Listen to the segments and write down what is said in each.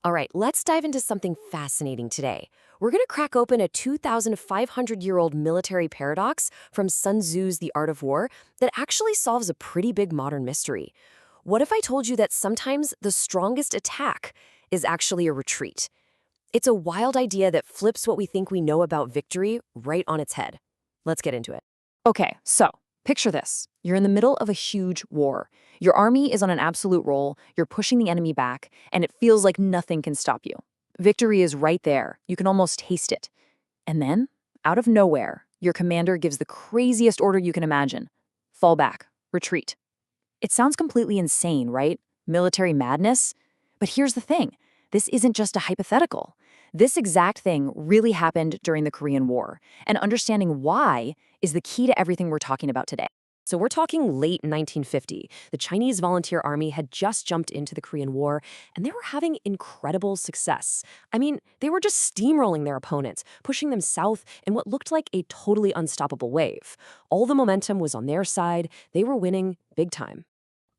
All right, let's dive into something fascinating today. We're going to crack open a 2,500-year-old military paradox from Sun Tzu's The Art of War that actually solves a pretty big modern mystery. What if I told you that sometimes the strongest attack is actually a retreat? It's a wild idea that flips what we think we know about victory right on its head. Let's get into it. Okay, so picture this. You're in the middle of a huge war. Your army is on an absolute roll, you're pushing the enemy back, and it feels like nothing can stop you. Victory is right there. You can almost taste it. And then, out of nowhere, your commander gives the craziest order you can imagine. Fall back. Retreat. It sounds completely insane, right? Military madness? But here's the thing. This isn't just a hypothetical. This exact thing really happened during the Korean War, and understanding why is the key to everything we're talking about today. So we're talking late 1950. The Chinese Volunteer Army had just jumped into the Korean War, and they were having incredible success. I mean, they were just steamrolling their opponents, pushing them south in what looked like a totally unstoppable wave. All the momentum was on their side. They were winning big time.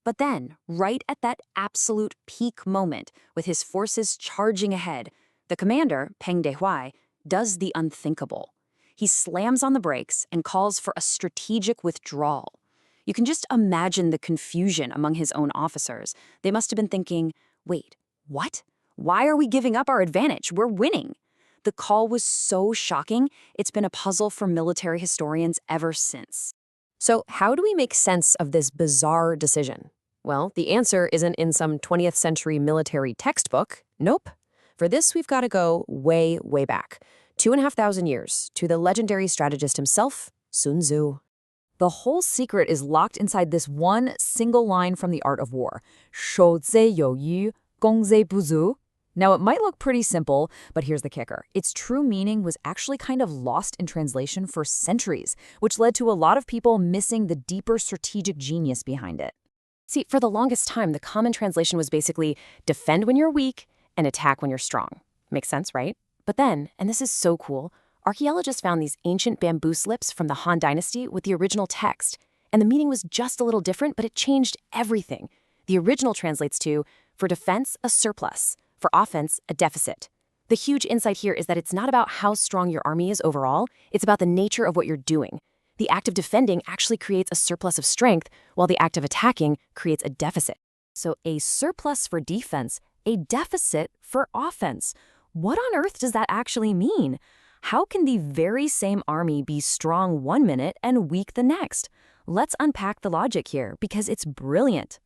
But then, right at that absolute peak moment, with his forces charging ahead, the commander, Peng Dehuai, does the unthinkable. He slams on the brakes and calls for a strategic withdrawal. You can just imagine the confusion among his own officers. They must have been thinking, wait, what? Why are we giving up our advantage? We're winning. The call was so shocking, it's been a puzzle for military historians ever since. So how do we make sense of this bizarre decision? Well, the answer isn't in some 20th century military textbook. Nope. For this, we've got to go way, way back. 2,500 years, to the legendary strategist himself, Sun Tzu. The whole secret is locked inside this one single line from The Art of War. 守则有余,攻则不足. Now, it might look pretty simple, but here's the kicker. Its true meaning was actually kind of lost in translation for centuries, which led to a lot of people missing the deeper strategic genius behind it. See, for the longest time, the common translation was basically defend when you're weak and attack when you're strong. Makes sense, right? But then, and this is so cool, archaeologists found these ancient bamboo slips from the Han Dynasty with the original text. And the meaning was just a little different, but it changed everything. The original translates to, for defense, a surplus. For offense, a deficit. The huge insight here is that it's not about how strong your army is overall, it's about the nature of what you're doing. The act of defending actually creates a surplus of strength, while the act of attacking creates a deficit. So a surplus for defense, a deficit for offense. What on earth does that actually mean? How can the very same army be strong one minute and weak the next? Let's unpack the logic here, because it's brilliant.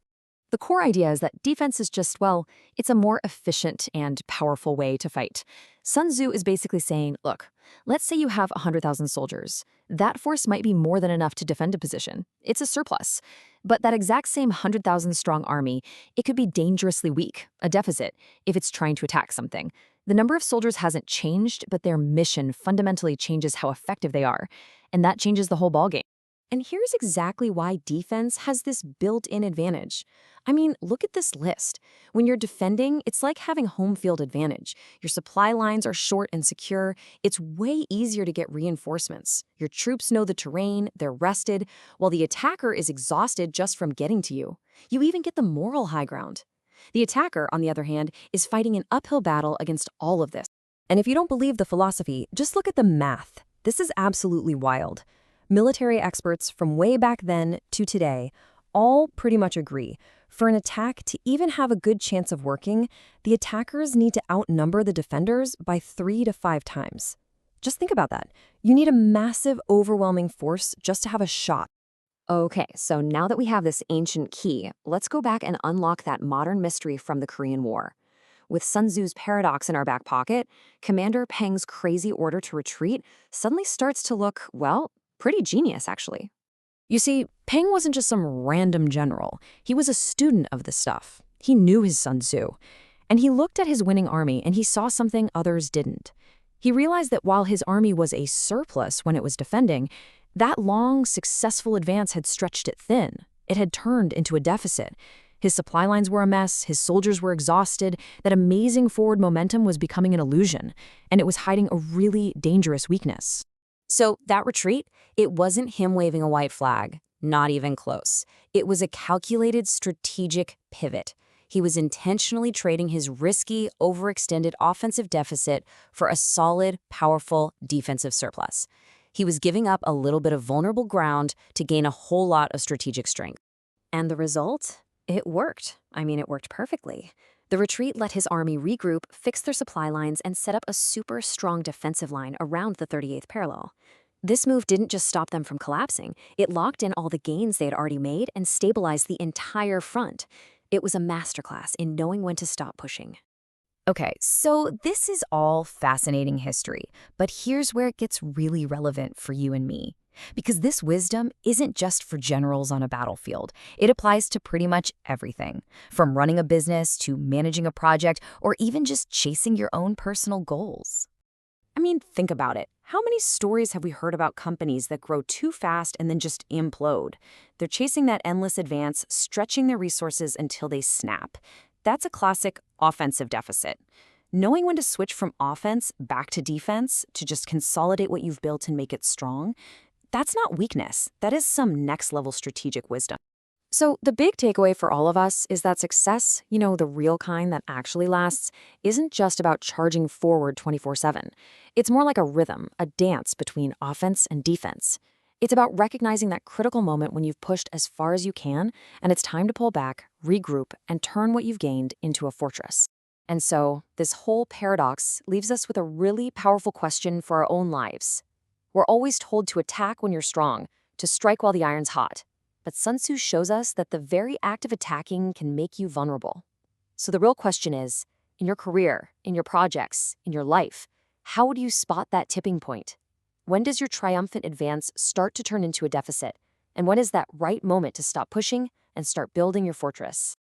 The core idea is that defense is just, well, it's a more efficient and powerful way to fight. Sun Tzu is basically saying, look, let's say you have 100,000 soldiers. That force might be more than enough to defend a position. It's a surplus. But that exact same 100,000 strong army, it could be dangerously weak, a deficit, if it's trying to attack something. The number of soldiers hasn't changed, but their mission fundamentally changes how effective they are. And that changes the whole ballgame. And here's exactly why defense has this built-in advantage. I mean, look at this list. When you're defending, it's like having home field advantage. Your supply lines are short and secure. It's way easier to get reinforcements. Your troops know the terrain, they're rested, while the attacker is exhausted just from getting to you. You even get the moral high ground. The attacker, on the other hand, is fighting an uphill battle against all of this. And if you don't believe the philosophy, just look at the math. This is absolutely wild. Military experts from way back then to today all pretty much agree. For an attack to even have a good chance of working, the attackers need to outnumber the defenders by 3 to 5 times. Just think about that. You need a massive, overwhelming force just to have a shot. Okay, so now that we have this ancient key, let's go back and unlock that modern mystery from the Korean War. With Sun Tzu's paradox in our back pocket, Commander Peng's crazy order to retreat suddenly starts to look, well, pretty genius, actually. You see, Peng wasn't just some random general. He was a student of this stuff. He knew his Sun Tzu. And he looked at his winning army and he saw something others didn't. He realized that while his army was a surplus when it was defending, that long, successful advance had stretched it thin. It had turned into a deficit. His supply lines were a mess, his soldiers were exhausted, that amazing forward momentum was becoming an illusion, and it was hiding a really dangerous weakness. So that retreat, it wasn't him waving a white flag, not even close. It was a calculated strategic pivot. He was intentionally trading his risky, overextended offensive deficit for a solid, powerful defensive surplus. He was giving up a little bit of vulnerable ground to gain a whole lot of strategic strength. And the result? It worked. I mean, it worked perfectly. The retreat let his army regroup, fix their supply lines, and set up a super strong defensive line around the 38th parallel. This move didn't just stop them from collapsing, it locked in all the gains they had already made and stabilized the entire front. It was a masterclass in knowing when to stop pushing. Okay, so this is all fascinating history, but here's where it gets really relevant for you and me. Because this wisdom isn't just for generals on a battlefield. It applies to pretty much everything, from running a business to managing a project or even just chasing your own personal goals. I mean, think about it. How many stories have we heard about companies that grow too fast and then just implode? They're chasing that endless advance, stretching their resources until they snap. That's a classic offensive deficit. Knowing when to switch from offense back to defense to just consolidate what you've built and make it strong, that's not weakness. That is some next-level strategic wisdom. So the big takeaway for all of us is that success, the real kind that actually lasts, isn't just about charging forward 24/7. It's more like a rhythm, a dance between offense and defense. It's about recognizing that critical moment when you've pushed as far as you can, and it's time to pull back, regroup, and turn what you've gained into a fortress. And so, this whole paradox leaves us with a really powerful question for our own lives. We're always told to attack when you're strong, to strike while the iron's hot. But Sun Tzu shows us that the very act of attacking can make you vulnerable. So the real question is, in your career, in your projects, in your life, how do you spot that tipping point? When does your triumphant advance start to turn into a deficit? And when is that right moment to stop pushing and start building your fortress?